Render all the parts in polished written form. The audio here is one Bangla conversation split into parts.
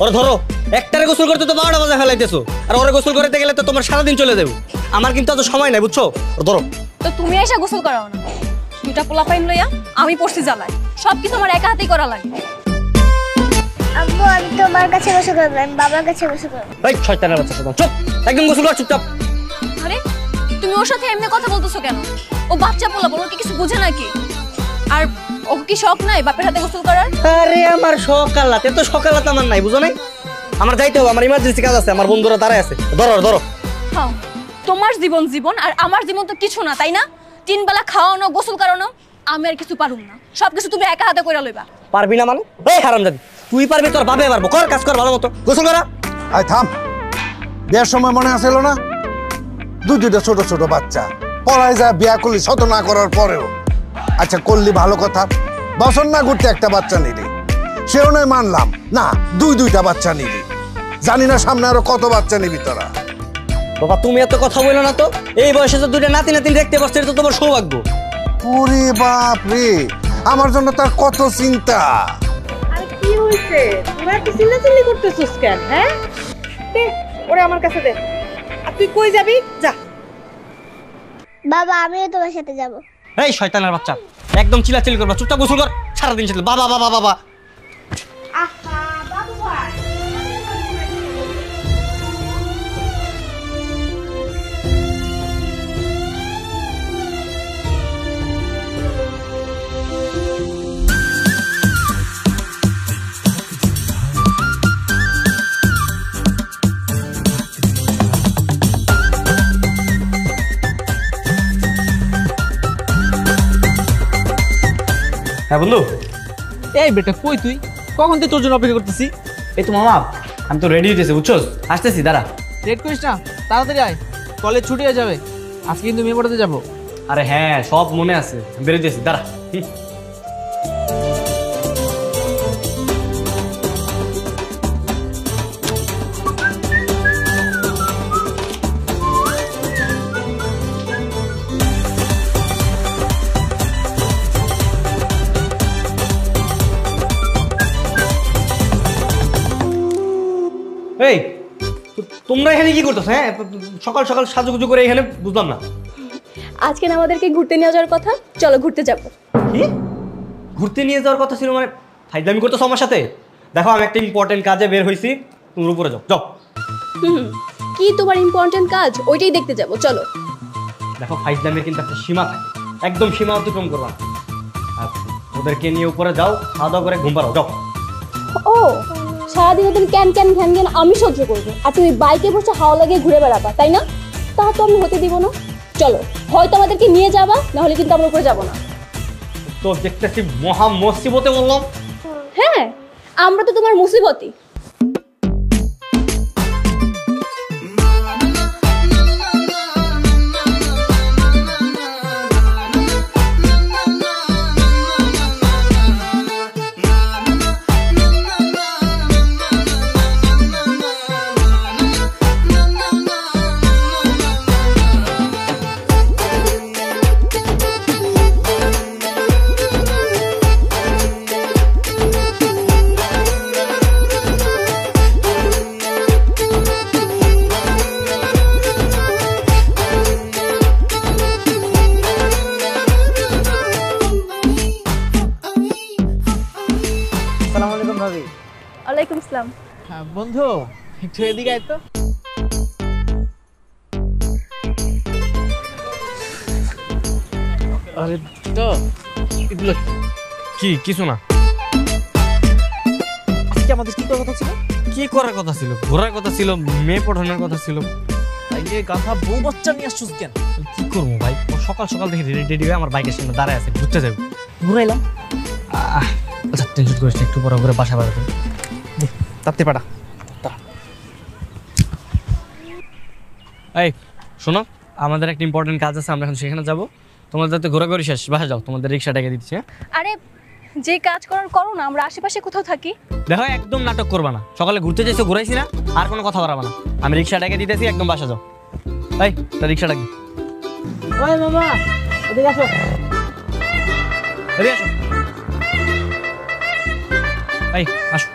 ওরে ধরো, একটারে গোসল করতে তো 12টা বাজে ফেলাইতেছো, আর ওরে গোসল করতে গেলে তো তোমার সারাদিন চলে যাবে। আমার কিন্তু এত সময় নাই, বুঝছো? ধরো। তো তুমি এসে গোসল করাও না, দুটা পোলা পাইন লইয়া আমি পড়ছি জ্বালাই, সব কিছু আমার একা হাতেই করা লাগে। আব্বু আমি তোমার কাছে গোসল করব, আমি বাবার কাছে গোসল করব। এই শয়তানের বাচ্চা, চুপ, একদম গোসল কর চুপচাপ। আরে তুমি ওর সাথে এমনি কথা বলতেছো কেন? ও বাচ্চা পোলা, ওর কি কিছু বুঝে নাকি? আর ও কি শখ নাই বাপের হাতে গোসল করার? আরে আমার সকালাত, এত সকালাত আমার নাই, বুঝো নাই? আমার যাইতে হবে, আমার ইমার্জেন্সি কাজ আছে, আমার বন্ধুরা দাঁড়ায় আছে। ধরো ধরো। হ্যাঁ, তোমার জীবন জীবন, আর আমার জীবন তো কিছু না, তাই না? 3 বেলা খাওয়ানো, গোসল করানো, আমি আর কিছু পারুম না, সবকিছু তুমি একা হাতে কইরা লইবা। পারবি না মানে? এই হারামজাদি, তুই পারবি, তোর বাপে পারবো। কর কাজ কর ভালো মতো, গোসল করা। আয় থাম, বিয়ার সময় মনে আসিল না দুইটা ছোট ছোট বাচ্চা পড়ায় যায়, বিয়া করলি শত না করার পরেও। আচ্ছা করলি ভালো কথা, বছর না ঘুরতে একটা বাচ্চা নিলি, সেও নয় মানলাম না, দুইটা বাচ্চা নিলি, জানি না সামনে আরো কত বাচ্চা নিবি তোরা। বাবা তুমি এত কথা বলো না তো, এই বয়সে তো 2টা নাতি দেখতে পাচ্ছ, এটা তো তোমার সৌভাগ্য। ওরে বাপ রে, আমার জন্য তার কত চিন্তা। আর কি হইছে, তোরা কি চিল্লাচিল্লি করতেছিস কেন? হ্যাঁ দে ওরে আমার কাছে দে। আর তুই কই যাবি? যা। বাবা আমিও তোমার সাথে যাব। এই শয়তানের বাচ্চা, একদম চিল্লাচিল্লি করবা, চুপচাপ গোসল কর। সারাদিন ছিল বাবা বাবা বাবা। আহা বাবু ভাই, হ্যাঁ বন্ধু। এই বেটা কই তুই? কখন তুই তোর জন্য অপেক্ষা করতেছি। এই তো মামা, আমি তো রেডি হইতেছি, বুঝছস? আসতেছি, দাঁড়া। লেট করিস না, তাড়াতাড়ি আয়, কলেজ ছুটি হয়ে যাবে। আজকে কিন্তু মেয়ে পড়াতে যাবো। আরে হ্যাঁ, সব মনে আছে, বেরোতেছি, দাঁড়া। এই তোমরা এখানে কি করতেছো? হ্যাঁ, সকাল সকাল সাজুগুজু করে এখানে, বুঝলাম না। আজকে না আমাদেরকে ঘুরতে নিয়ে যাওয়ার কথা, চলো ঘুরতে যাব। কি ঘুরতে নিয়ে যাওয়ার কথা ছিল? মানে ফাইজলামি করতেছো আমার সাথে? দেখো আমি একটা ইম্পর্টেন্ট কাজে বের হইছি, তুমি উপরে যাও যাও। কি তোমার ইম্পর্টেন্ট কাজ? ওইটাই দেখতে যাব, চলো। দেখো ফাইজলামির কিন্তু একটা সীমা থাকে, একদম সীমা অতিক্রম করবা। আর ওদেরকে নিয়ে উপরে যাও, খাওয়া দাওয়া করে ঘুম পাড়াও, যাও। ও সারাদিন ওদের ক্যান ক্যান ঘ্যান ঘ্যান আমি সহ্য করবো, আর তুমি বাইকে বসে হাওয়া লাগিয়ে ঘুরে বেড়াবা, তাই না? তা তো আমি হতে দিব না। চলো, হয়তো আমাদেরকে নিয়ে যাবা, নাহলে কিন্তু আমরা উপরে যাবো না। তো দেখতেছি মহা মুসিবতে বললাম। হ্যাঁ, আমরা তো তোমার মুসিবতই। ওয়ালাইকুম আসসালাম। হ্যাঁ বন্ধু, একটু এদিকে আয় তো। আরে তো এগুলো কি? কিছু না। আজকে আমাদের কি করার কথা ছিল? কি করার কথা ছিল? ঘোরার কথা ছিল, মেয়ে পড়ানোর কথা ছিল। তাইলে গাধা বউ বাচ্চা নিয়ে আসছিস কেন? কি করবো ভাই, সকাল সকাল দেখে রেডি হয়ে আমার বাইকের সামনে দাঁড়ায় আছে, ঘুরতে যাবো। ঘুরাইলাম। আচ্ছা টেনশন করিস না, একটু পরে ঘুরে বাসা বাড়াতে তাতে পাঠা। এই শোনো, আমাদের একটা ইম্পর্টেন্ট কাজ আছে, আমরা এখন সেখানে যাবো। তোমাদের যাতে ঘোরাঘুরি শেষ, বাসা যাও, তোমাদের রিক্সা ডেকে দিচ্ছি। আরে যে কাজ করার করো না, আমরা আশেপাশে কোথাও থাকি। দেখো একদম নাটক করবা না, সকালে ঘুরতে যাইছো, ঘুরাইছি না, আর কোনো কথা বাড়াবা না। আমি রিক্সা ডেকে দিতেছি, একদম বাসা যাও। এই তা রিক্সা ডাকি। ওই মামা ওদিকে আসো। এদিকে আসো। এই আসো।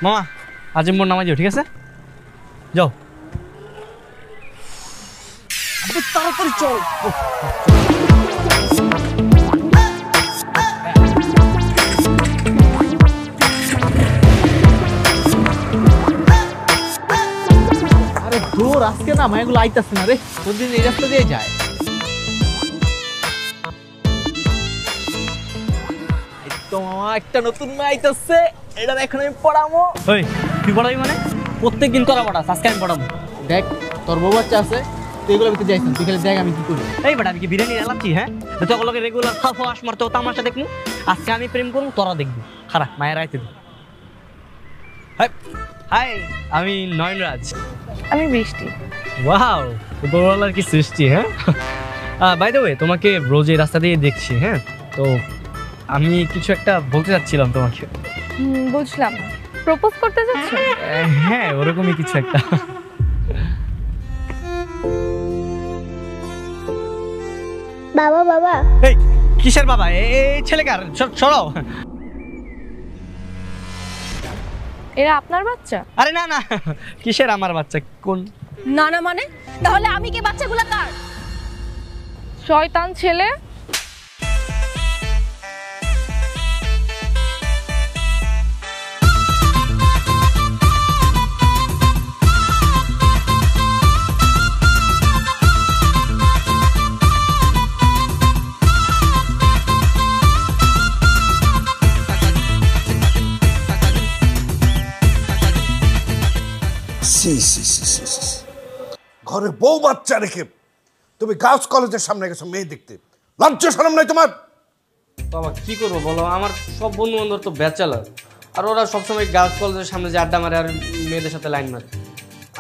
মামা আজিম্বর নামাই দিও, ঠিক আছে? যাও। তাড়াতাড়ি চল। আরে দূর, আজকে না মায়াগুলো আইতাছে না রে, প্রতিদিন এই রাস্তা দিয়ে যায়। তো মামা একটা নতুন মেয়ে আইতাছে, এটা এখন আমি পড়াবো। ওই তুই পড়াবি মানে? প্রত্যেকদিন তোরা পড়াস, আজকে আমি পড়াবো। দেখ তোর বউ বাচ্চা আছে, তুই এগুলো ভিতরে যাইস না, তুই খালি দেখ আমি কি করি। এই বেটা আমি কি বিরিয়ানি এলাচ্ছি? হ্যাঁ, তোকে রেগুলার ফাঁস মারতে তামাশা দেখবো। আজকে আমি প্রেম করবো, তোরা দেখবি। খারাপ মায়ের আইতে দিই। হাই, আমি নয়নরাজ। আমি বৃষ্টি। ওয়াও, উপরওয়ালার কি সৃষ্টি। হ্যাঁ, বাই দ্য ওয়ে তোমাকে রোজ এই রাস্তা দিয়ে দেখছি। হ্যাঁ, তো আমি কিছু একটা বলতে চাচ্ছিলাম তোমাকে। বুঝলাম, প্রপোজ করতে যাচ্ছ? হ্যাঁ, ওরকমই কিছু একটা। বাবা বাবা এই কিসের বাবা? এই ছেলেকার সরাও। এরা আপনার বাচ্চা? আরে না না, কিসের আমার বাচ্চা? কোন না না মানে? তাহলে আমি কি বাচ্চাগুলা কার? শয়তান ছেলে। ঘরে বউ বাচ্চা রেখে তুমি গার্লস কলেজের সামনে গেছো মেয়ে দেখতে, লজ্জা শরম নাই তোমার? বাবা কি করবো বলো, আমার সব বন্ধু বান্ধব তো ব্যাচেলার, আর ওরা সবসময় গার্লস কলেজের সামনে যে আড্ডা মারে আর মেয়েদের সাথে লাইন মারে।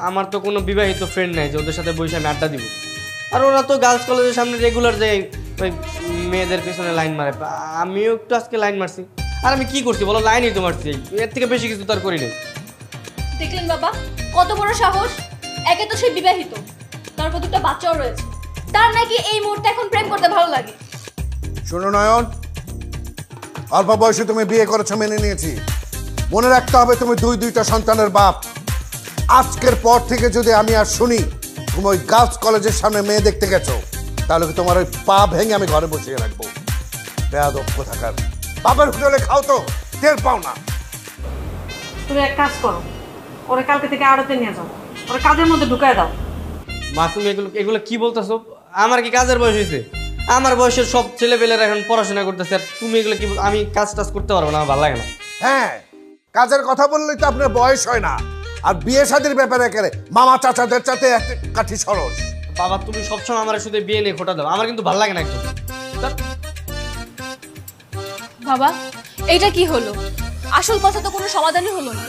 আমার তো কোনো বিবাহিত ফ্রেন্ড নাই যে ওদের সাথে বসে আমি আড্ডা দিব। আর ওরা তো গার্লস কলেজের সামনে রেগুলার যায় ওই মেয়েদের পেছনে লাইন মারে। আমিও একটু আজকে লাইন মারছি। আর আমি কি করছি বলো, লাইনই তো মারছি, এর থেকে বেশি কিছু তো আর করি নাই। দেখলেন বাবা কত বড় সাহস! একে তো সে বিবাহিত, তারপর দুটো বাচ্চাও রয়েছে, তার নাকি এই মুহূর্তে এখন প্রেম করতে ভালো লাগে। শোনো নয়ন, অল্প বয়সে তুমি বিয়ে করেছো মেনে নিয়েছি, মনে রাখতে হবে তুমি দুইটা সন্তানের বাপ। আজকের পর থেকে যদি আমি আর শুনি তুমি ওই গার্লস কলেজের সামনে মেয়ে দেখতে গেছো, তাহলে কি তোমার ওই পা ভেঙে আমি ঘরে বসিয়ে রাখবো। বেয়াদব কোথাকার, বাবার হোটেলে খাও তো টের পাও না। তুমি এক কাজ করো, ওরা কালকে থেকে আড়তে নিয়ে যাও, ওরা কাজের মধ্যে ঢুকায় দাও। মা তুমি এগুলো কি বলতেছো? আমার কি কাজের বয়স হয়েছে? আমার বয়সের সব ছেলেপেলেরা এখন পড়াশোনা করতেছে, আর তুমি এগুলো কি আমি কাজ টাজ করতে পারবো না, আমার ভালো লাগে না। হ্যাঁ, কাজের কথা বললেই তো আপনার বয়স হয় না, আর বিয়ে শাদীর ব্যাপারে একেবারে মামা চাচাদের চাতে এক কাঠি সরস। বাবা তুমি সবসময় আমার শুধু বিয়ে নিয়ে খোটা দাও, আমার কিন্তু ভালো লাগে না একদম। বাবা এইটা কি হলো? আসল কথা তো কোনো সমাধানই হলো না।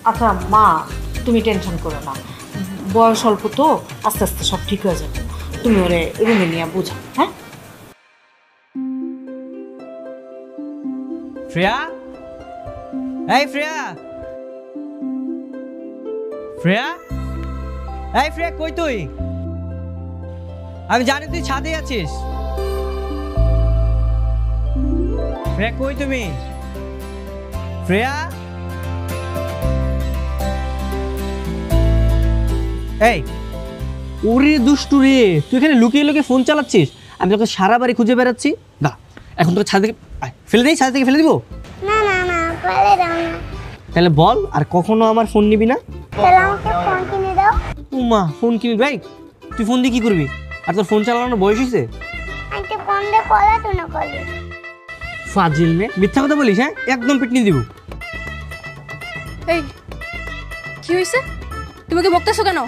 আচ্ছা মা, তুমি টেনশন করো না, বয়স অল্প তো, আস্তে আস্তে সব ঠিক হয়ে যাবে। তুমি ওরে রুমে নিয়ে বুঝাও। হ্যাঁ শ্রেয়া, এই শ্রেয়া, শ্রেয়া, এই শ্রেয়া কই তুই? আমি জানি তুই ছাদে আছিস। শ্রেয়া কই তুমি? শ্রেয়া, এই ওরে দুষ্টু রে, তুই এখানে লুকিয়ে লুকিয়ে ফোন চালাচ্ছিস, আমি তোকে সারা বাড়ি খুঁজে বেড়াচ্ছি। না এখন তোকে ছাদ থেকে ফেলে দিই, ছাদ থেকে ফেলে দিব? না না না ফেলে দাও না, তাহলে বল আর কখনো আমার ফোন নিবি না? তাহলে আমাকে ফোন কিনে দাও। উমা ফোন কিনবি? ভাই তুই ফোন দিয়ে কি করবি? আর তোর ফোন চালানোর বয়স হয়েছে? আন্টি ফোন দিয়ে পড়াশোনা করি। ফাজিল মেয়ে, মিথ্যা কথা বলিস? হ্যাঁ একদম পিটনি দিব। এই কি হয়েছে? তুমি কি বকতেছো কেন?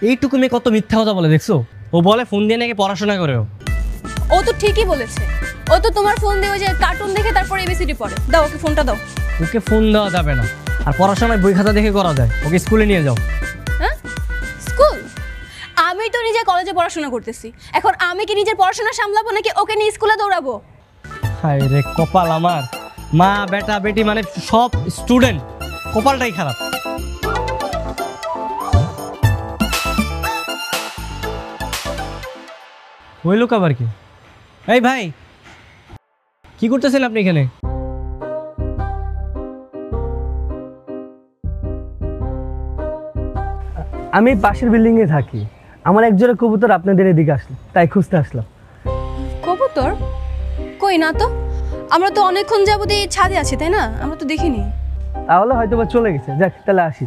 এইটুকু মেয়ে কত মিথ্যা কথা বলে দেখছো? ও বলে ফোন দিয়ে নাকি পড়াশোনা করেও। ও তো ঠিকই বলেছে, ও তো তোমার ফোন দিয়ে ওই যে কার্টুন দেখে তারপর এবিসিডি পড়ে। দাও ওকে ফোনটা দাও। ওকে ফোন দেওয়া যাবে না, আর পড়াশোনায় বই খাতা দেখে করা যায়। ওকে স্কুলে নিয়ে যাও। হ্যাঁ স্কুল? আমি তো নিজে কলেজে পড়াশোনা করতেছি, এখন আমি কি নিজের পড়াশোনা সামলাবো নাকি ওকে নিয়ে স্কুলে দৌড়াবো? হায় রে কপাল আমার, মা বেটা বেটি মানে সব স্টুডেন্ট, কপালটাই খারাপ। ওই লোক আবার কি? এই ভাই কি করতেছেন আপনি এখানে? আমি পাশের বিল্ডিংয়ে থাকি। আমার একজোড়া কবুতর আপনাদের এদিকে আসলো, তাই খুঁজতে আসলাম। কবুতর কই না তো, আমরা তো অনেকক্ষণ যাবত এই ছাদে আছি, তাই না? আমরা তো দেখিনি। তাহলে হয়তো বা চলে গেছে। যাক, তাহলে আসি।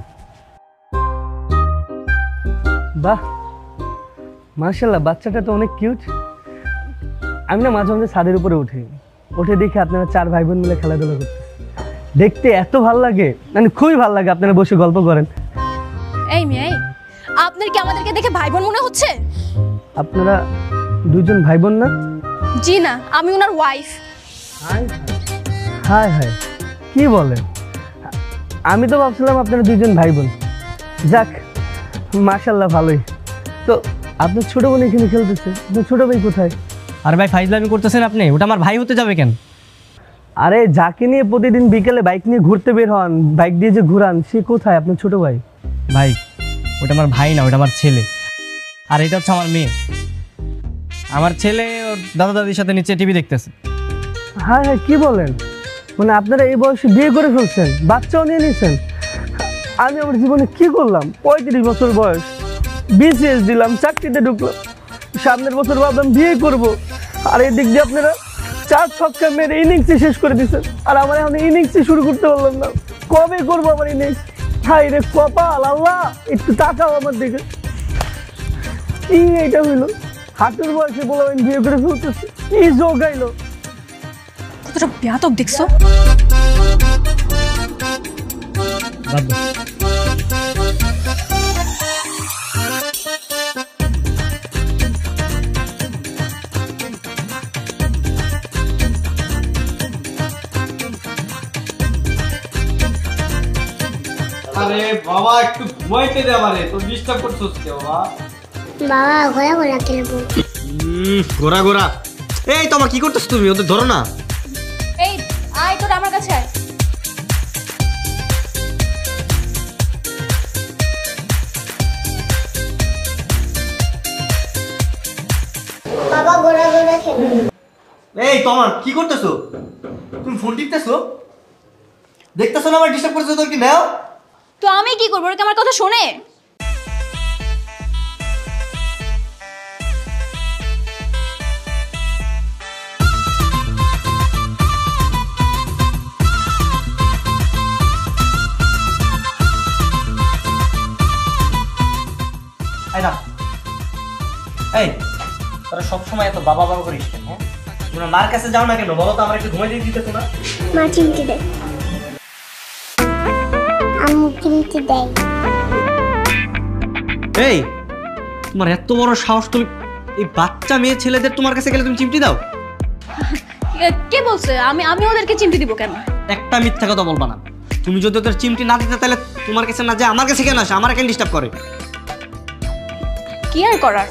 বাহ, মার্শাল্লাহ, বাচ্চাটা তো অনেক কিউট। আমি না মাঝে মাঝে ছাদের উপরে উঠে দেখি আপনারা 4 ভাই বোন মিলে খেলাধুলা করতে। দেখতে এত ভালো লাগে, মানে খুবই ভালো লাগে। আপনারা বসে গল্প করেন। এই মেয়ে, আপনার কি আমাদেরকে দেখে ভাই বোন মনে হচ্ছে? আপনারা 2জন ভাই বোন না? জি না, আমি ওনার ওয়াইফ। হায় হায়, কি বলেন? আমি তো ভাবছিলাম আপনারা 2জন ভাই বোন। যাক, মাশাল্লাহ, ভালোই। তো আপনার ছোট বোন এখানে খেলতেছে, আপনার ছোট ভাই কোথায়? আর ভাই ফাইজলামি করতেছেন আপনি, ওটা আমার ভাই হতে যাবে কেন? আরে যাকে নিয়ে প্রতিদিন বিকেলে বাইক নিয়ে ঘুরতে বের হন, বাইক দিয়ে যে ঘুরান, সে কোথায়? আপনার ছোট ভাই? ভাই ওটা আমার ভাই না, ওটা আমার ছেলে। আর এটা হচ্ছে আমার মেয়ে। আমার ছেলে ওর দাদা দাদির সাথে নিচে টিভি দেখতেছে। হ্যাঁ হ্যাঁ, কি বলেন? মানে আপনারা এই বয়সে বিয়ে করে ফেলছেন, বাচ্চাও নিয়ে নিয়েছেন। আমি আমার জীবনে কি করলাম? 35 বছর বয়স, বিসিএস দিলাম, চাকরিতে ঢুকলাম, সামনের বছর ভাবলাম বিয়ে করব। আর এই দিক দিয়ে আপনারা 4 ছক্কা মেরে ইনিংসে শেষ করে দিচ্ছেন। আর আমার এখন ইনিংসে শুরু করতে পারলাম না। কবে করবো আমার ইনিংস? হাই রে কপাল, আল্লাহ একটু তাকাও আমার দিকে। কি এইটা হইলো? হাঁটুর বয়সে বললাম বিয়ে করে ফেলতেছে, কি জোগাইলো? কতটা ব্যাতব দেখছো? আরে বাবা, একটু ঘুমাইতে দে আমারে, তো ডিস্টার্ব করছস কে বাবা? বাবা ঘোরা ঘোরা খেলবো। ঘোরা ঘোরা? এই তোমার কি করতেছ তুমি? ওদের ধরো না। এই আয়, তোর আমার কাছে আয়। বাবা ঘোরা ঘোরা খেলবো। এই তোমার কি করতেছো? তুমি ফোন টিপতেছো? দেখতেছো না আমার ডিস্টার্ব করতেছো? তোর কি নাও? তো আমি কি করবো? ওরা কি আমার কথা শোনে? এই তোরা সবসময় এত বাবা বাবা করিস কেন? হ্যাঁ, তোমরা মার কাছে যাও না কেন? বলো তো, আমার একটু ঘুমাই দিয়ে দিতেছো না? মা চিমটি দেয়, আম্মু চিমটি দেয়। এই তোমার এত বড় সাহস, তুমি এই বাচ্চা মেয়ে ছেলেদের তোমার কাছে গেলে তুমি চিমটি দাও? কে বলছে? আমি ওদেরকে চিমটি দিব কেন? একটা মিথ্যা কথা বলবা না। তুমি যদি ওদের চিমটি না দিতে, তাহলে তোমার কাছে না যায় আমার কাছে কেন আসে? আমার কেন ডিস্টার্ব করে? কি আর করার,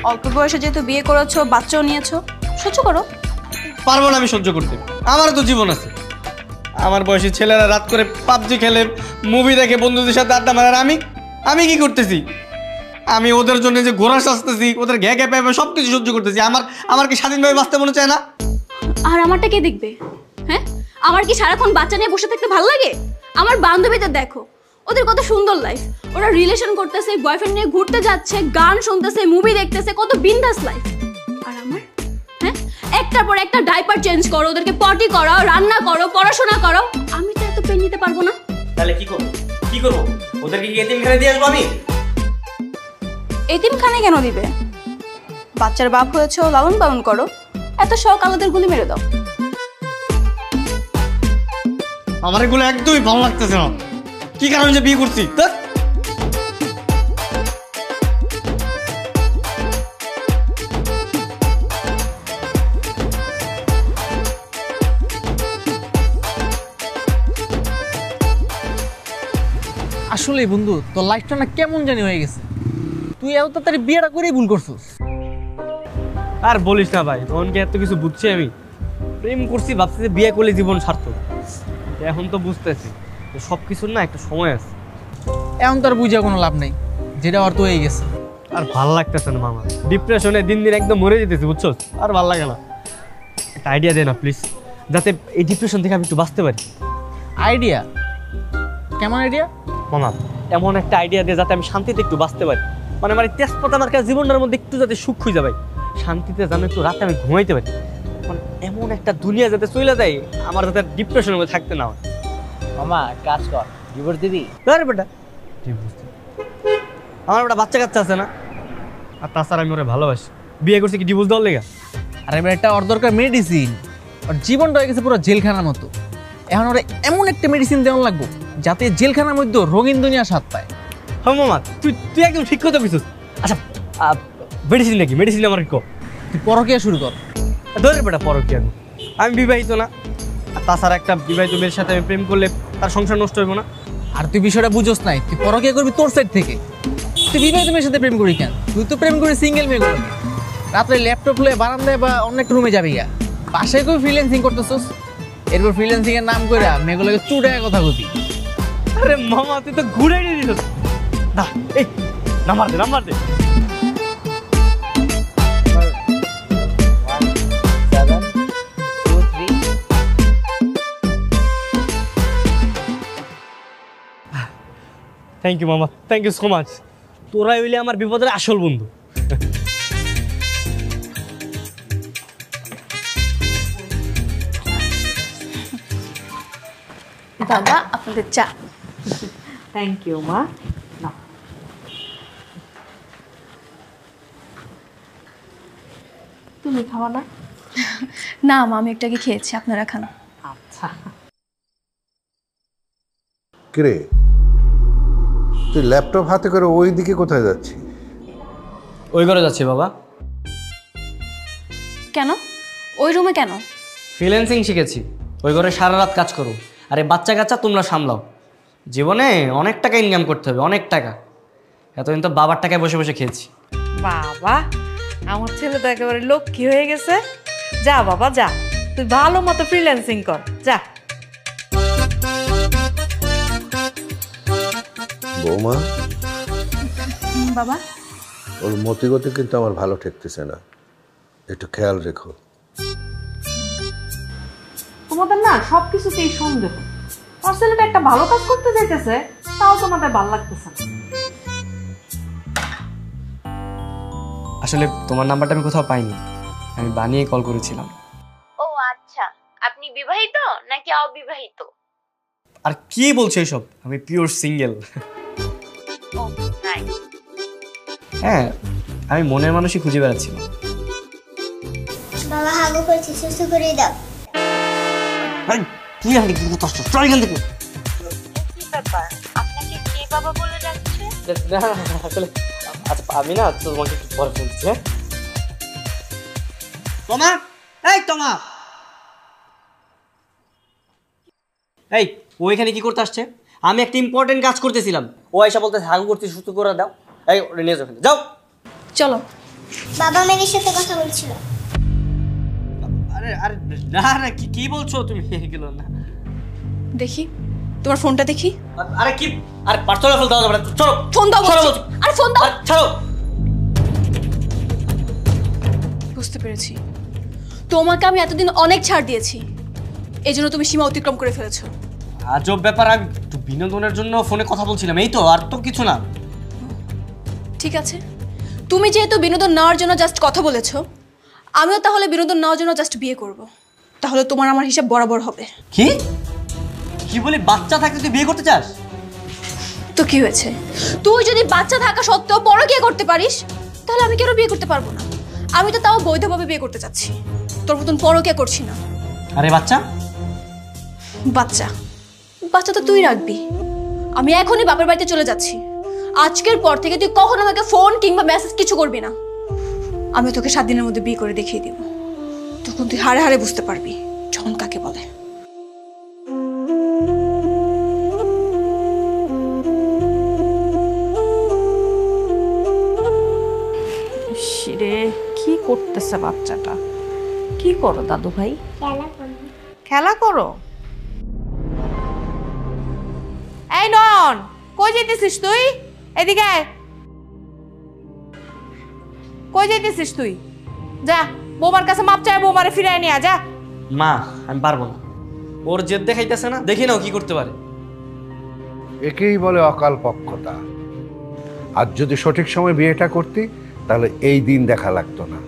অল্প বয়সে যেহেতু বিয়ে করেছো, বাচ্চাও নিয়েছো, সহ্য করো। পারবো না আমি সহ্য করতে, আমারও তো জীবন আছে। আমার বয়সী ছেলেরা রাত করে পাবজি খেলে, মুভি দেখে, বন্ধুদের সাথে আড্ডা মারে। আর আমি কি করতেছি? আমি ওদের জন্য যে ঘোরা সাজতেছি, ওদের ঘ্যা ঘ্যা পাইবে সব কিছু সহ্য করতেছি। আমার কি স্বাধীনভাবে বাঁচতে মনে চায় না? আর আমারটা কে দেখবে? হ্যাঁ, আমার কি সারাক্ষণ বাচ্চা নিয়ে বসে থাকতে ভালো লাগে? আমার বান্ধবীদের দেখো, ওদের কত সুন্দর লাইফ। ওরা রিলেশন করতেছে, বয়ফ্রেন্ড নিয়ে ঘুরতে যাচ্ছে, গান শুনতেছে, মুভি দেখতেছে, কত বিন্দাস লাইফ। আর আমার, হ্যাঁ, একটার পর একটা ডাইপার চেঞ্জ করো, ওদেরকে পটি করাও, রান্না করো, পড়াশোনা করো। আমি তো এত পেন নিতে পারবো না। তাহলে কি করবো? ওদেরকে কি এতিমখানায় দিয়ে আসবো আমি? এতিমখানে কেন দিবে? বাচ্চার বাপ হয়েছে, লালন পালন করো। এত শখ আলাদের গুলি মেরে দাও। আমার এগুলো একদমই ভালো লাগতেছে না। কি কারণে যে বিয়ে করছি? আসলে বন্ধু, তোর লাইফটা না কেমন জানি হয়ে গেছে। তুই এত তাড়াতাড়ি বিয়েটা করেই ভুল করছিস। আর বলিস না ভাই, তখনকে এত কিছু বুঝছি আমি। প্রেম করছি, ভাবছি যে বিয়ে করলে জীবন সার্থক। এখন তো বুঝতেছি সব কিছুর না একটা সময় আছে। এখন তো আর বুঝা কোনো লাভ নেই, যেটা অর্থ হয়ে গেছে। আর ভাল লাগতেছে না মামা, ডিপ্রেশনে দিন দিন একদম মরে যেতেছি, বুঝছো? আর ভাল লাগে না। একটা আইডিয়া দে না প্লিজ, যাতে এই ডিপ্রেশন থেকে আমি একটু বাঁচতে পারি। আইডিয়া? কেমন আইডিয়া? মামা এমন একটা আইডিয়া দিয়ে যাতে আমি শান্তিতে একটু বাঁচতে পারি, মানে আমার এই তেজপাতা আমার কাছে জীবনটার মধ্যে একটু যাতে সুখ খুঁজে পাই, শান্তিতে যেন একটু রাতে আমি ঘুমাইতে পারি, মানে এমন একটা দুনিয়া যাতে চলে যায় আমার যাতে ডিপ্রেশনের মধ্যে থাকতে না হয়। মামা কাজ কর, ডিভোর্স দিবি? আরে বেটা আমার একটা বাচ্চা কাচ্চা আছে না, আর তাছাড়া আমি ওরা ভালোবাসি, বিয়ে করছি কি ডিভোর্স দেওয়ার লেগা? আরে বেটা ওর দরকার মেডিসিন, ওর জীবনটা হয়ে গেছে পুরো জেলখানার মতো। এখন ওরা এমন একটা মেডিসিন দেওয়ার লাগবো যাতে জেলখানার মধ্যে রঙিন দুনিয়া স্বাদ পায়। হ্যাঁ মামা, তুই একদম ঠিক কথা কইছিস। আচ্ছা মেডিসিন নাকি? মেডিসিন আমার কো, তুই পরকিয়া শুরু কর। ধরে বেটা পরকীয়া, আমি বিবাহিত না, আর তাছাড়া একটা বিবাহিত মেয়ের সাথে আমি প্রেম করলে তার সংসার নষ্ট হইব না? আর তুই বিষয়টা বুঝোস নাই, তুই পরকিয়া করবি তোর সাইড থেকে। তুই বিবাহিত মেয়ের সাথে প্রেম করি কেন? তুই তো প্রেম করি সিঙ্গেল মেয়েগুলো। রাত্রে ল্যাপটপ লয়ে বারান্দায় বা অন্য একটা রুমে যাবি গা, বাসায় কই ফ্রিল্যান্সিং করতেছস, এরপর ফ্রিল্যান্সিং এর নাম কইরা মেয়েগুলোকে চুড়ায় কথা কবি। আরে মামা তুই তো ঘুরে নিয়ে দিস না। এই নাম্বার দে। থ্যাংক ইউ মামা, থ্যাংক ইউ সো মাচ। তোরাই হইলে আমার বিপদের আসল বন্ধু। বাবা আপনাদের চা। থ্যাংক ইউ মা। তুমি খাওয়া না? না মা, আমি একটাকে খেয়েছি, আপনারা খান। আচ্ছা। কিরে তুই ল্যাপটপ হাতে করে ওই দিকে কোথায় যাচ্ছিস? ওই ঘরে যাচ্ছি বাবা। কেন? ওই রুমে কেন? ফ্রিল্যান্সিং শিখেছি, ওই ঘরে সারা রাত কাজ করো, আরে বাচ্চা কাচ্চা তোমরা সামলাও। জীবনে অনেক টাকা ইনকাম করতে হবে, অনেক টাকা। এতদিন তো বাবার টাকায় বসে বসে খেয়েছি। বাবা, আমার ছেলে তো একেবারে লক্ষ্মী হয়ে গেছে। যা বাবা যা, তুই ভালো মতো ফ্রিল্যান্সিং কর, যা। বৌমা, বাবা ওর মতিগতি কিন্তু আমার ভালো ঠেকতেছে না, একটু খেয়াল রেখো। তোমাদের না সব কিছুতেই সন্দেহ। আমার ছেলেটা একটা ভালো কাজ করতে যাইতেছে, তাও তোমাদের ভালো লাগতেছে না। আসলে তোমার নাম্বারটা আমি কোথাও পাইনি, আমি বানিয়ে কল করেছিলাম। ও আচ্ছা, আপনি বিবাহিত নাকি অবিবাহিত? আর কি বলছো এসব? আমি পিওর সিঙ্গেল। ও নাইস। হ্যাঁ, আমি মনের মানুষই খুঁজে বেড়াচ্ছিলাম। বাবা হাগু করছি, সুস্থ করে দাও। তুই আমাকে কি কষ্ট, চল এখান থেকে। কি ব্যাপার, আপনাকে কে বাবা বলে যাচ্ছে? আসলে আচ্ছা আমি না তোমাকে একটু পরে ফোন দিচ্ছি। তোমা, এই তোমা, এই ও এখানে কি করতে আসছে? আমি একটা ইম্পর্টেন্ট কাজ করতেছিলাম, ও এসে বলতে হাগু করতে সুস্থ করে দাও। এই ওরে নিয়ে যাও, যাও। চলো। বাবা মেয়ের সাথে কথা বলছিল। আরে আরে না না, কি বলছো তুমি? এগুলো না। দেখি তোমার ফোনটা দেখি। আরে কি, আরে পার্সোনাল ফোন দাও না, চলো ফোন দাও বলছি। আরে ফোন দাও। ছাড়ো। বুঝতে পেরেছি, তোমাকে আমি এতদিন অনেক ছাড় দিয়েছি, এই জন্য তুমি সীমা অতিক্রম করে ফেলেছো। আজব ব্যাপার, আমি একটু বিনোদনের জন্য ফোনে কথা বলছিলাম, এই তো, আর তো কিছু না। ঠিক আছে, তুমি যেহেতু বিনোদন নেওয়ার জন্য জাস্ট কথা বলেছো, আমিও তাহলে বিনোদন নেওয়ার জন্য জাস্ট বিয়ে করব। তাহলে তোমার আমার হিসাব বরাবর হবে। কি কি বলি, বাচ্চা থাকতে তুই বিয়ে করতে চাস? তো কি হয়েছে, তুই যদি বাচ্চা থাকা সত্ত্বেও পরকীয়া করতে পারিস, তাহলে আমি কেন বিয়ে করতে পারবো না? আমি তো তাও বৈধভাবে বিয়ে করতে চাচ্ছি, তোর মতন পরকীয়া করছি না। আরে বাচ্চা বাচ্চা বাচ্চা তো তুই রাখবি। আমি এখনই বাপের বাড়িতে চলে যাচ্ছি। আজকের পর থেকে তুই কখনো আমাকে ফোন কিংবা মেসেজ কিছু করবি না। আমি তোকে 7 দিনের মধ্যে বিয়ে করে দেখিয়ে দিব, তখন তুই হাড়ে হাড়ে বুঝতে পারবি যখন কাকে বলে। রে কি করতেছে বাচ্চাটা? কি করো দাদু ভাই? খেলা করো। এই নন, কই যেতেছিস তুই? এদিকে আয়। কই যেতেছিস তুই? যা বৌমার কাছে মাপ চাই, বৌমারে ফিরাই নিয়ে যা। মা, আমি পারবো না, ওর জেদ দেখাইতেছে না, দেখি না ও কি করতে পারে। একেই বলে অকাল পক্ষতা। আর যদি সঠিক সময় বিয়েটা করতি তাহলে এই দিন দেখা লাগতো না।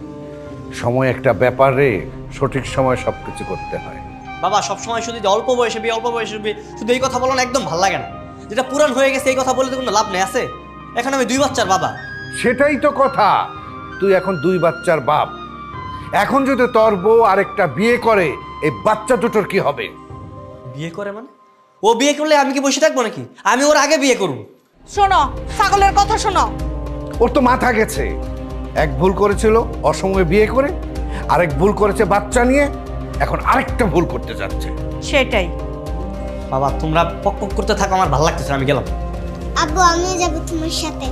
সময় একটা ব্যাপারে সঠিক সময় সবকিছু করতে হয়। বাবা সবসময় শুধু যে অল্প বয়সে বিয়ে, অল্প বয়সে বিয়ে, শুধু এই কথা বলো না, একদম ভালো লাগে না। যেটা পুরান হয়ে গেছে এই কথা বলে তো কোনো লাভ নেই আছে। এখন আমি 2 বাচ্চার বাবা। সেটাই তো কথা, তুই এখন 2 বাচ্চার বাপ। এখন যদি তোর বউ আরেকটা বিয়ে করে এই বাচ্চা দুটোর কি হবে? বিয়ে করে মানে? ও বিয়ে করলে আমি কি বসে থাকবো নাকি? আমি ওর আগে বিয়ে করব। শোনো, ছাগলের কথা শোনো। ওর তো মাথা গেছে। এক ভুল করেছিল অসময়ে বিয়ে করে, আরেক ভুল করেছে বাচ্চা নিয়ে, এখন আরেকটা ভুল করতে যাচ্ছে। সেটাই। বাবা তোমরা পক পক করতে থাকো, আমার ভালো লাগতেছে, আমি গেলাম। আব্বু আমিও যাবো তোমার সাথে।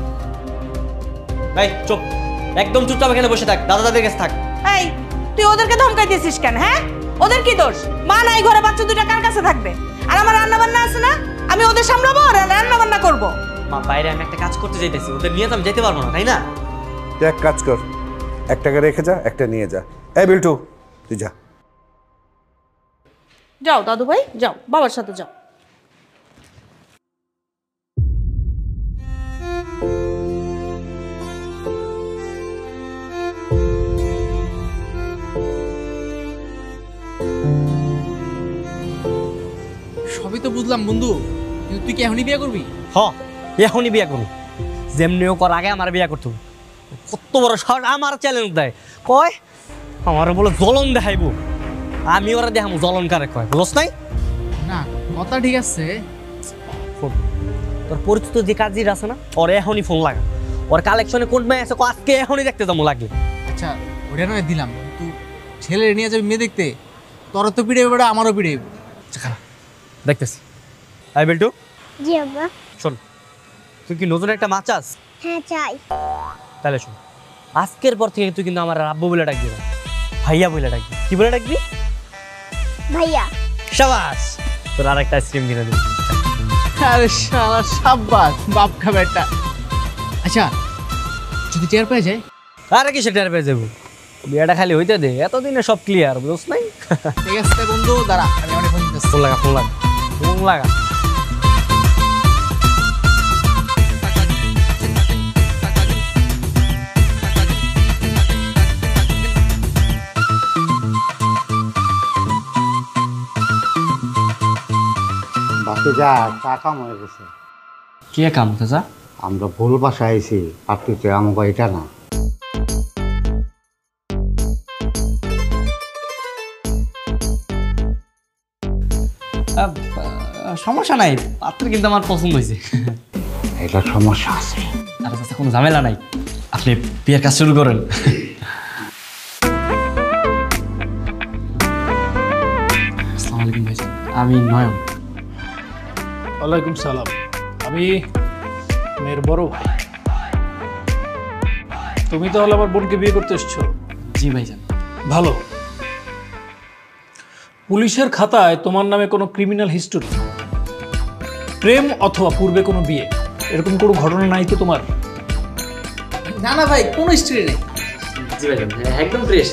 ভাই চুপ, একদম চুপচাপ এখানে বসে থাক, দাদা দাদির কাছে থাক। এই তুই ওদেরকে ধমকাই দিয়েছিস কেন? হ্যাঁ, ওদের কি দোষ? মা নাই ঘরে, বাচ্চা দুইটা কার কাছে থাকবে? আর আমার রান্না বান্না আছে না, আমি ওদের সামলাবো আর রান্না বান্না করবো। মা বাইরে আমি একটা কাজ করতে যাইতেছি, ওদের নিয়ে তো আমি যেতে পারবো না, তাই না? তুই এক কাজ কর, একটাকে রেখে যা, একটা নিয়ে যা। এই বিল্টু তুই যা। যাও দাদু ভাই, যাও বাবার সাথে যাও। সবই তো বুঝলাম বন্ধু, কিন্তু তুই কি এখনই বিয়ে করবি? হ, এখনই বিয়ে করুন। যেমনি হোক ওর আগে আমার বিয়ে করতে হবে। কত বড় শর্ট আমার চ্যালেঞ্জ দেয়, কয় আমার বলে জ্বলন দেখাইবো, আমি ওরা দেখাবো জ্বলন কারে কয়, বুঝছ নাই? না কথা ঠিক আছে। তোর পরিচিত যে কাজীর আছে না, ওর এখনই ফোন লাগা। ওর কালেকশনে কোন মেয়ে আছে আজকে এখনই দেখতে যাবো লাগে। আচ্ছা ওটা নয় দিলাম, তুই ছেলে নিয়ে যাবি মেয়ে দেখতে, তোর তো পিড়ে বেড়া, আমারও পিড়ে। দেখতেছি। আই বিল্টু, জি আব্বা। শোন, তুই কি নতুন একটা মাছ চাস? হ্যাঁ চাই। তাহলে শোন, আজকের পর থেকে তুই কিন্তু আমার আব্বু বলে ডাকবি না, ভাইয়া বলে ডাকবি। কি বলে ডাকবি? ভাইয়া। শাবাশ, তোর আরেকটা আইসক্রিম কিনে দিবি। আরে শালা সাব্বাস, বাপ খাবে একটা। আচ্ছা যদি টের পেয়ে যায়? আরে কি সেটা পেয়ে যাবো, বিয়েটা খালি হইতে দে, এতদিনে সব ক্লিয়ার, বুঝছ নাই? ঠিক আছে বন্ধু, দাঁড়া আমি অনেক ফোন দিতেছি। ফোন লাগা, ফোন লাগা, ফোন লাগা। বাকি যা চা কাম হয়ে গেছে। কে কাম চাচা? আমরা ভুল বাসায় আইছি, আর তুই তো আমাকে এটা না। সমস্যা নাই, পাত্র কিন্তু আমার পছন্দ হয়েছে। এটা সমস্যা আছে। আর চাচা কোনো ঝামেলা নাই, আপনি বিয়ের কাজ শুরু করেন। আসসালামু আলাইকুম ভাইজান, আমি নয়ন। ওয়ালাইকুম সালাম, আমি মেয়ের বড় ভাই। তুমি তাহলে আমার বোনকে বিয়ে করতে এসছো? জি ভাইজান। ভালো। পুলিশের খাতায় তোমার নামে কোনো ক্রিমিনাল হিস্টোরি, প্রেম অথবা পূর্বে কোনো বিয়ে, এরকম কোনো ঘটনা নাই তো তোমার? না না ভাই, কোনো হিস্ট্রি নেই। জি ভাইজান, একদম ফ্রেশ।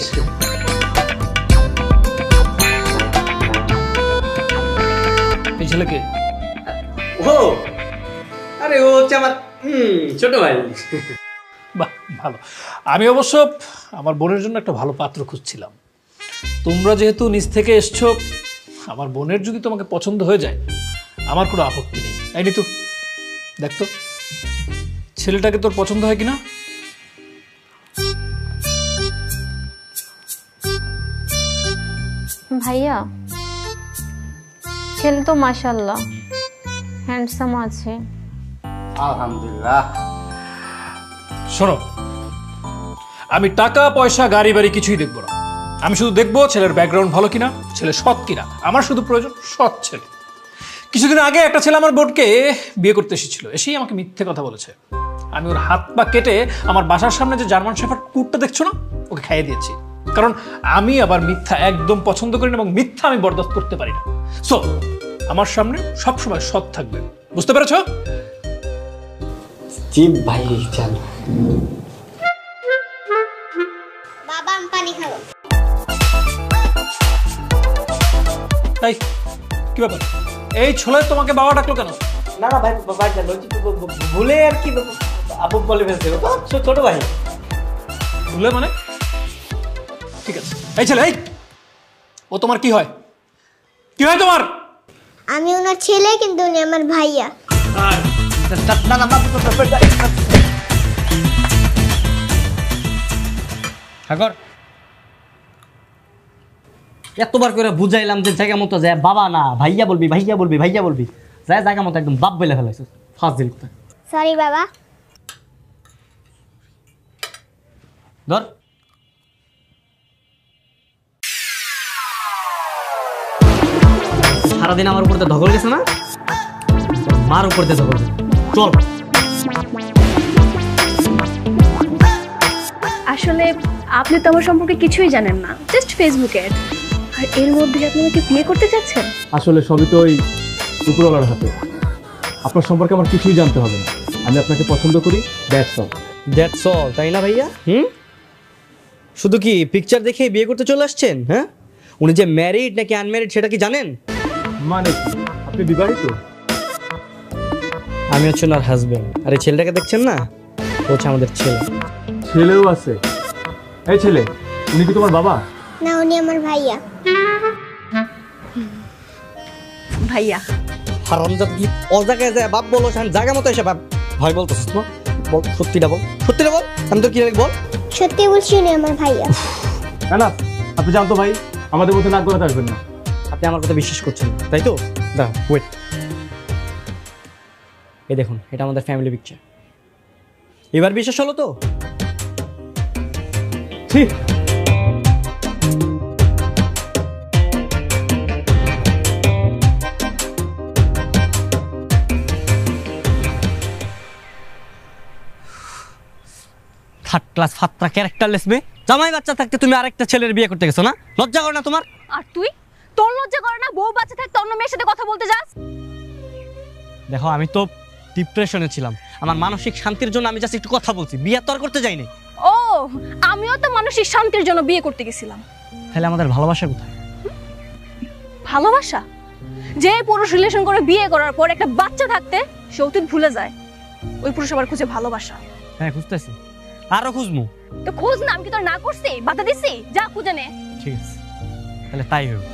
এই ছেলেকে? ও আরে ও হচ্ছে আমার ছোট ভাই। বাহ ভালো। আমি অবশ্য আমার বোনের জন্য একটা ভালো পাত্র খুঁজছিলাম। তোমরা যেহেতু নিজ থেকে এসছো, আমার বোনের যদি তোমাকে পছন্দ হয়ে যায় আমার কোনো আপত্তি নেই। এই নিতু, দেখ তো ছেলেটাকে তোর পছন্দ হয় কিনা। ভাইয়া, ছেলে তো মাশাআল্লাহ হ্যান্ডসাম আছে। আলহামদুলিল্লাহ। শোনো, আমি টাকা পয়সা গাড়ি বাড়ি কিছুই দেখবো না। আমি শুধু দেখবো ছেলের ব্যাকগ্রাউন্ড ভালো কিনা, ছেলে সৎ কিনা। আমার শুধু প্রয়োজন সৎ ছেলে। কিছুদিন আগে একটা ছেলে আমার বোনকে বিয়ে করতে এসেছিল, এসেই আমাকে মিথ্যে কথা বলেছে। আমি ওর হাত পা কেটে আমার বাসার সামনে যে জার্মান শেফার্ড কুকুরটা দেখছো না, ওকে খাইয়ে দিয়েছি। কারণ আমি আবার মিথ্যা একদম পছন্দ করি না, এবং মিথ্যা আমি বরদাস্ত করতে পারি না। সো আমার সামনে সবসময় সৎ থাকবে, বুঝতে পেরেছো? জি ভাই চল। বাবা আমি পানি খাবো। তাই কি ব্যাপার, এই ছোলে তোমাকে বাবা ডাকলো কেন? না না ভাই ভাই জানো ভুলে আর কি আপু বলে ফেলছে ও তো ছোট ভাই। ভুলে মানে? ঠিক আছে, এই ছেলে এই, ও তোমার কি হয়? কি হয় তোমার? আমি ওনার ছেলে, কিন্তু উনি আমার ভাইয়া। না না ঠাকুর এতবার করে বুঝাইলাম যে জায়গা মতো যায় বাবা না ভাইয়া বলবি ভাইয়া বলবি ভাইয়া বলবি, যায় জায়গা মতো একদম বাপ বলে ফেলাইছিস। ফার্স্ট দিল সরি বাবা। ধর সারাদিন আমার উপর ধকল গেছে না, মার উপর ধকল গেছে। চল আসলে আপনি তো আমার সম্পর্কে কিছুই জানেন না, জাস্ট ফেসবুকে। আর এর মধ্যে আপনি আমাকে বিয়ে করতে চাচ্ছেন? আসলে সবই তো ওই উপরওয়ালার হাতে। আপনার সম্পর্কে আমার কিছুই জানতে হবে না, আমি আপনাকে পছন্দ করি, দ্যাটস অল। দ্যাটস অল, তাই না ভাইয়া? শুধু কি পিকচার দেখে বিয়ে করতে চলে আসছেন? হ্যাঁ, উনি যে ম্যারিড নাকি আনম্যারিড সেটা কি জানেন? মানে আপনি বিবাহিত? আমি হচ্ছে ওনার হাজবেন্ড। আর এই ছেলেটাকে দেখছেন না, ও হচ্ছে আমাদের ছেলে। ছেলেও আছে? এই ছেলে, উনি কি তোমার বাবা? না, উনি আমার ভাইয়া। ভাইয়া হারামজাদ কি অজায়গায় যায় বাপ বলো, জায়গা মতো এসে বাপ ভয় বলতেছিস না? বল সত্যিটা বল, সত্যিটা বল, আমি তো কি বল। সত্যি বলছি, উনি আমার ভাইয়া। না না, আপনি জানতো ভাই, আমাদের মধ্যে নাক গলাতে আসবেন না। আপনি আমার কথা বিশ্বাস করছেন তাই তো? দাঁড়া ওয়েট, এই দেখুন এটা আমাদের ফ্যামিলি পিকচার। এবার বিশ্বাস হলো তো? ঠিক থার্ড ক্লাস ফাত্রা ক্যারেক্টারলেস মেয়ে, জামাই বাচ্চা থাকতে তুমি আরেকটা ছেলের বিয়ে করতে গেছো না? লজ্জা করে না তোমার? আর তুই, তোর লজ্জা করে না বউ বাচ্চা থাকতে অন্য মেয়ের সাথে কথা বলতে যাস? দেখো আমি তো ডিপ্রেশনে ছিলাম, আমার মানসিক শান্তির জন্য আমি জাস্ট একটু কথা বলছি, বিয়ে তো আর করতে যাইনি। ও, আমিও তো মানসিক শান্তির জন্য বিয়ে করতে গেছিলাম। তাহলে আমাদের ভালোবাসা কোথায়? ভালোবাসা? যে পুরুষ রিলেশন করে বিয়ে করার পর একটা বাচ্চা থাকতে সে অতীত ভুলে যায়, ওই পুরুষ আবার খুঁজে ভালোবাসা। হ্যাঁ খুঁজতেছি, আরো খুঁজবো। তো খোঁজ না, আমি কি তোর না করছি, বাধা দিছি? যা খুঁজে নে। ঠিক আছে, তাহলে তাই হোক।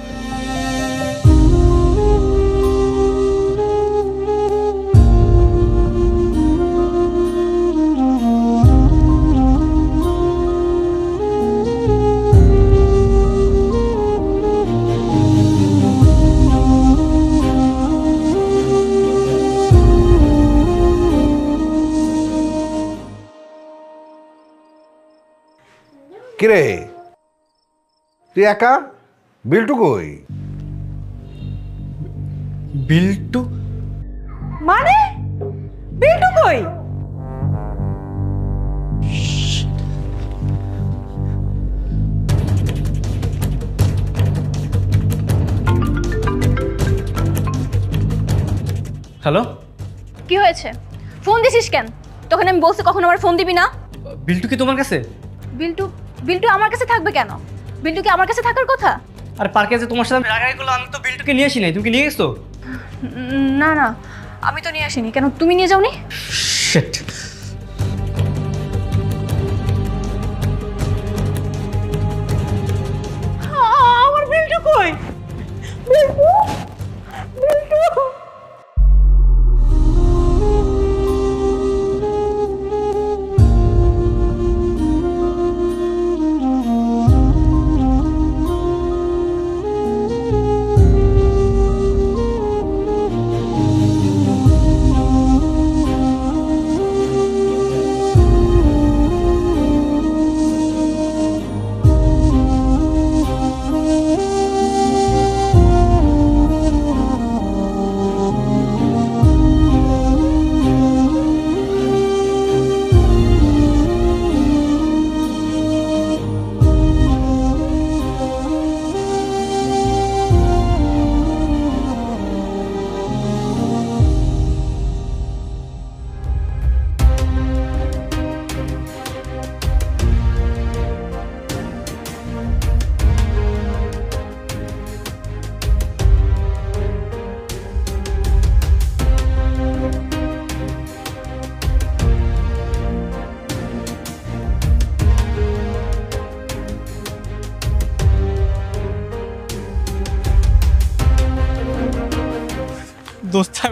কিরে তুই একা? বিল্টু কই? বিল্টু মানে বিল্টু কই? হ্যালো, কি হয়েছে? ফোন দিছিস কেন? তখন আমি বলছি কখনো আমার ফোন দিবি না। বিল্টু কি তোমার কাছে? বিল্টু বিল্টু আমার কাছে থাকবে কেন? বিল্টু কি আমার কাছে থাকার কথা? আর পার্কে যে তোমার সাথে আমি রাগারাগি করলাম, আমি তো বিল্টুকে নিয়ে আসি নাই, তুমি কি নিয়ে গেছো? না না, আমি তো নিয়ে আসিনি। কেন, তুমি নিয়ে যাওনি? শিট, আমার বিল্টু কই? বিল্টু বিল্টু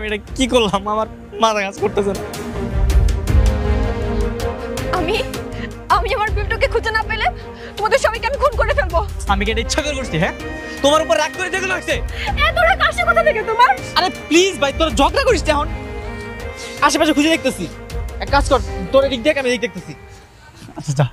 আমি এটা কি করলাম? আমার মাথা কাজ করতেছে না। আমি আমার বিল্টুকে খুঁজে না পেলে তোমাদের সবাইকে আমি খুন করে ফেলবো। আমি কি এটা ইচ্ছা করে করছি? হ্যাঁ, তোমার উপর রাগ করে যেগুলো হয়েছে। এত রাগ আসে কোথা থেকে তোমার? আরে প্লিজ ভাই, তোর ঝগড়া করিস না এখন। আশেপাশে খুঁজে দেখতেছি, এক কাজ কর, তোর এদিক দেখ, আমি এদিক দেখতেছি। আচ্ছা যা।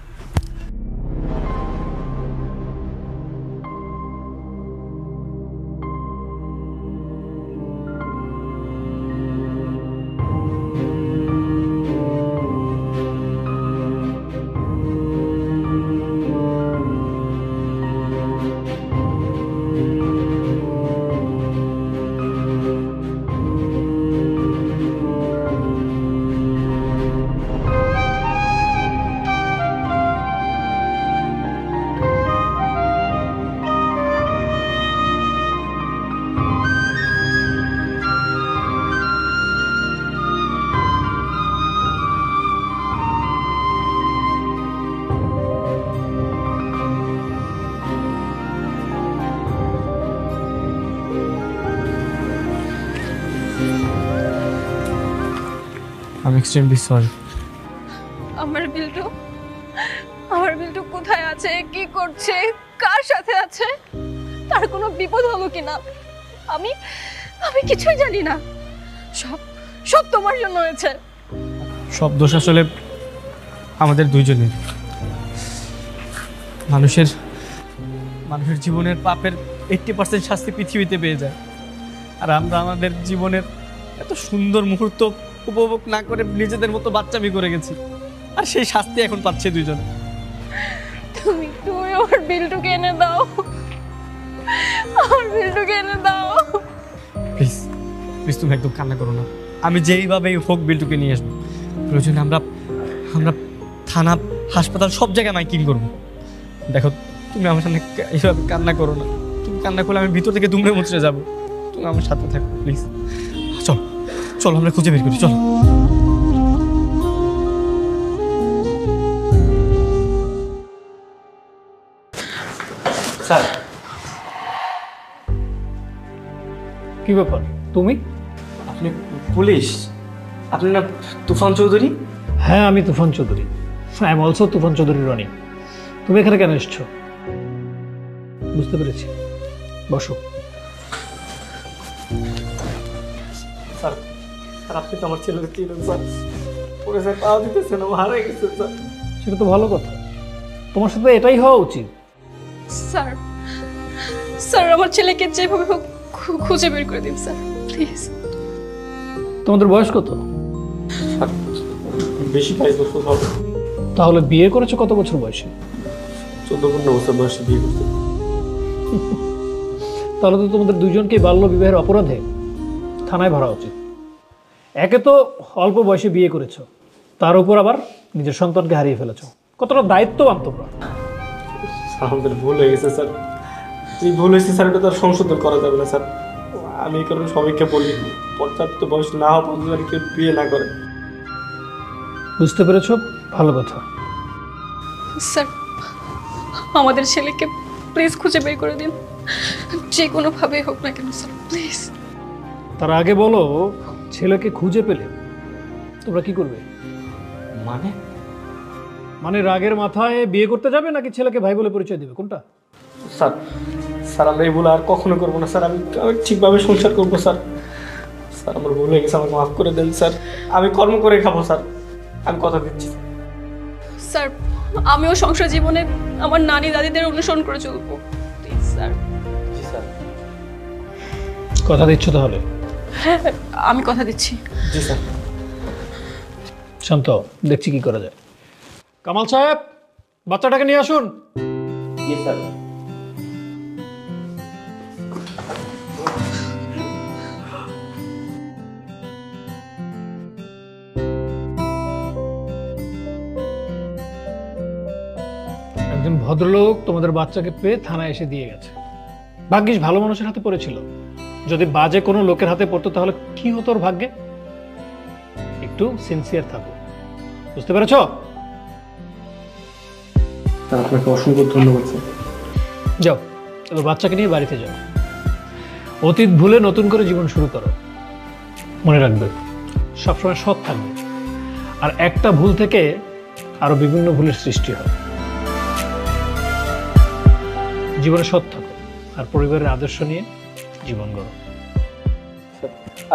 I'm extremely sorry. আমার বিল্টু কোথায় আছে, কি করছে, কার সাথে আছে, তার কোনো বিপদ হলো কিনা আমি কিছুই জানি না। সব তোমার জন্য হয়েছে। সব দোষ আসলে আমাদের দুইজনের। মানুষের জীবনের পাপের 80% শাস্তি পৃথিবীতে পেয়ে যায়, আর আমরা আমাদের জীবনের এত সুন্দর মুহূর্ত উপভোগ না করে নিজেদের মতো বাচ্চামি করে গেছি, আর সেই শাস্তি এখন পাচ্ছে দুইজনে। তুমি আমার বিল্টুকে এনে দাও, আমার বিল্টুকে এনে দাও। প্লিজ প্লিজ তুমি একদম কান্না করো না। আমি যেইভাবেই হোক বিল্টুকে নিয়ে আসবো। প্রয়োজনে আমরা থানা, হাসপাতাল সব জায়গায় মাইকিং করবো। দেখো তুমি আমার সামনে এইভাবে কান্না করো না। তুমি কান্না করলে আমি ভিতর থেকে দুমড়ে মুচড়ে যাবো। তুমি আমার সাথে থাকো প্লিজ। চলো চলো আমরা খুঁজে বের করি, চলো। স্যার, কি ব্যাপার তুমি? আপনি পুলিশ? আপনি না তুফান চৌধুরী? হ্যাঁ, আমি তুফান চৌধুরী। আই এম অলসো তুফান চৌধুরী রনি। তুমি এখানে কেন এসছো? বুঝতে পেরেছি, বসো। স্যার, আপনি তো আমার ছেলেকে চিনেন স্যার। ওরে স্যার পাওয়া দিতেছে না, ও হারিয়ে গেছে স্যার। সেটা তো ভালো কথা, তোমার সাথে এটাই হওয়া উচিত। স্যার আমার ছেলেকে যেভাবে হোক খুঁজে বের করে দিন স্যার, প্লিজ। তোমাদের বয়স কত? বেশি 22 বছর হবে। তাহলে বিয়ে করেছো কত বছর বয়সে? 14-15 বছর বয়সে বিয়ে করতে। তাহলে তো তোমাদের দুজনকে বাল্য বিবাহের অপরাধে থানায় ভরা উচিত। একে তো অল্প বয়সে বিয়ে করেছো, তার উপর আবার নিজের সন্তানকে হারিয়ে ফেলেছো। কতটা দায়িত্ববান তোমরা। আমাদের ভুল হয়ে গেছে স্যার। এই ভুল হয়েছে স্যার, এটা তো আর সংশোধন করা যাবে না স্যার। আমি এই কারণে সবাইকে বলি, পর্যাপ্ত বয়স না হওয়া পর্যন্ত কেউ বিয়ে না করে। বুঝতে পেরেছো, ভালো কথা। স্যার আমাদের ছেলেকে প্লিজ খুঁজে বের করে দিন, যে কোনোভাবে হোক না কেন স্যার, প্লিজ। তার আগে বলো, ছেলেকে খুঁজে পেলে তোমরা কি করবে? মানে রাগের মাথায় বিয়ে করতে যাবে নাকি ছেলেকে ভাই বলে পরিচয় দেবে, কোনটা? স্যার আমরা এই ভুল আর কখনো করবো না স্যার। আমি ঠিকভাবে সংসার করবো স্যার। স্যার আমার ভুল হয়ে গেছে, আমাকে মাফ করে দেন স্যার। আমি কর্ম করে খাবো স্যার, আমি কথা দিচ্ছি স্যার। আমিও সংসার জীবনে আমার নানি দাদিদের অনুসরণ করে চলবো, প্লিজ স্যার। G sir. কথা দিচ্ছ তাহলে? হ্যাঁ আমি কথা দিচ্ছি। জি স্যার। শান্ত, দেখছি কি করা যায়। কামাল সাহেব, বাচ্চাটাকে নিয়ে আসুন। জি স্যার। একজন ভদ্রলোক তোমাদের বাচ্চাকে পেয়ে থানায় এসে দিয়ে গেছে। ভাগ্যিস ভালো মানুষের হাতে পড়েছিল, যদি বাজে কোনো লোকের হাতে পড়তো তাহলে কি হতো ওর ভাগ্যে। একটু সিনসিয়ার থাকো, বুঝতে পেরেছো? আপনাকে অসংখ্য ধন্যবাদ স্যার। যাও, এবার বাচ্চাকে নিয়ে বাড়িতে যাও। অতীত ভুলে নতুন করে জীবন শুরু করো। মনে রাখবে সবসময় সৎ থাকবে, আর একটা ভুল থেকে আরো বিভিন্ন ভুলের সৃষ্টি হয়। জীবনে সৎ থাকো আর পরিবারের আদর্শ নিয়ে জীবন গড়ো।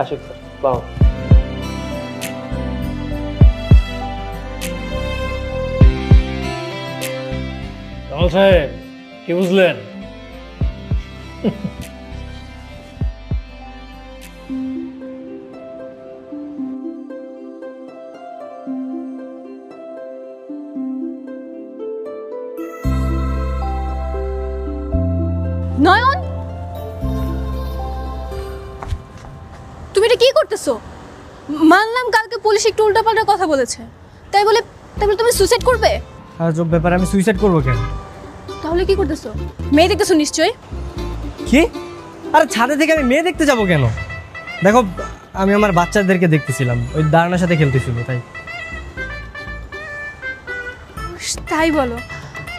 আশিক স্যার, বাবা। কামাল সাহেব, কি বুঝলেন? নয়ন, তুমি এটা কি করতেছো? মানলাম কালকে পুলিশ একটু উল্টাপাল্টা কথা বলেছে, তাই বলে তুমি সুইসাইড করবে? আজব ব্যাপার, আমি সুইসাইড করবো কেন? তাহলে কি করতেছো? মেয়ে দেখতেছো নিশ্চয়ই। কি? আরে ছাদে থেকে আমি মেয়ে দেখতে যাব কেন? দেখো, আমি আমার বাচ্চাদেরকে দেখতেছিলাম, ওই দাঁড়ানোর সাথে খেলতেছিল তাই। তাই বলো?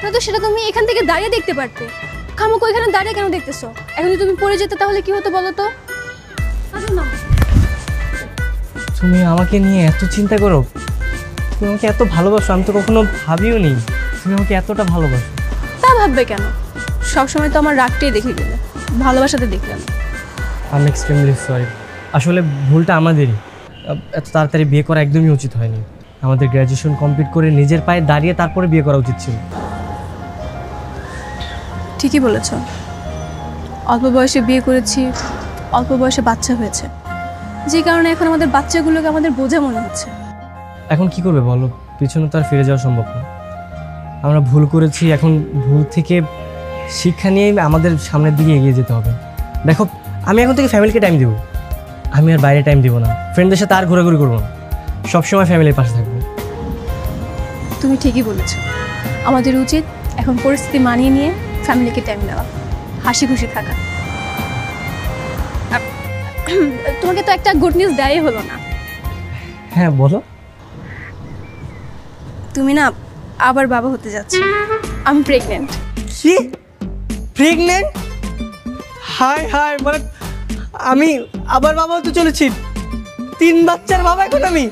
না তো সেটা তুমি এখান থেকে দাঁড়িয়ে দেখতে পারতে। খামোক ওইখানে দাঁড়িয়ে কেন দেখতেছো? এখন যদি তুমি পড়ে যেতে তাহলে কি হতো বলো তো? তুমি আমাকে নিয়ে এত চিন্তা করো? তুমি আমাকে এত ভালোবাসো, আমি তো কখনো ভাবিও নি তুমি আমাকে এতটা ভালোবাসো। তা ভাববে কেন? সবসময় তো আমার রাগটাই দেখে গেলে, ভালোবাসাতে দেখলাম। I am extremely sorry. আসলে ভুলটা আমাদেরই, এত তাড়াতাড়ি বিয়ে করা একদমই উচিত হয়নি। আমাদের গ্র্যাজুয়েশন কমপ্লিট করে নিজের পায়ে দাঁড়িয়ে তারপরে বিয়ে করা উচিত ছিল। ঠিকই বলেছ, অল্প বয়সে বিয়ে করেছি, অল্প বয়সে বাচ্চা হয়েছে, যে কারণে এখন আমাদের বাচ্চাগুলোকে আমাদের বোঝা মনে হচ্ছে। এখন কি করবে বলো? পিছনে তো আর ফিরে যাওয়া সম্ভব না। আমরা ভুল করেছি, এখন ভুল থেকে শিক্ষা নিয়ে আমাদের সামনের দিকে এগিয়ে যেতে হবে। দেখো, আমি এখন থেকে ফ্যামিলিকে টাইম দিব, আমি আর বাইরে টাইম দিব না, ফ্রেন্ডদের সাথে আর ঘোরাঘুরি করবো না, সবসময় ফ্যামিলির পাশে থাকবো। তুমি ঠিকই বলেছ, আমাদের উচিত এখন পরিস্থিতি মানিয়ে নিয়ে ফ্যামিলিকে টাইম দেওয়া, হাসি খুশি থাকা। তোমাকে তো একটা গুড নিউজ দেয়াই হলো না। হ্যাঁ বলো। তুমি না আবার বাবা হতে যাচ্ছ। আমি প্রেগনেন্ট। কি? প্রেগনেন্ট? হাই হাই, মানে আমি আবার বাবা হতে চলেছি? 3 বাচ্চার বাবা এখন আমি?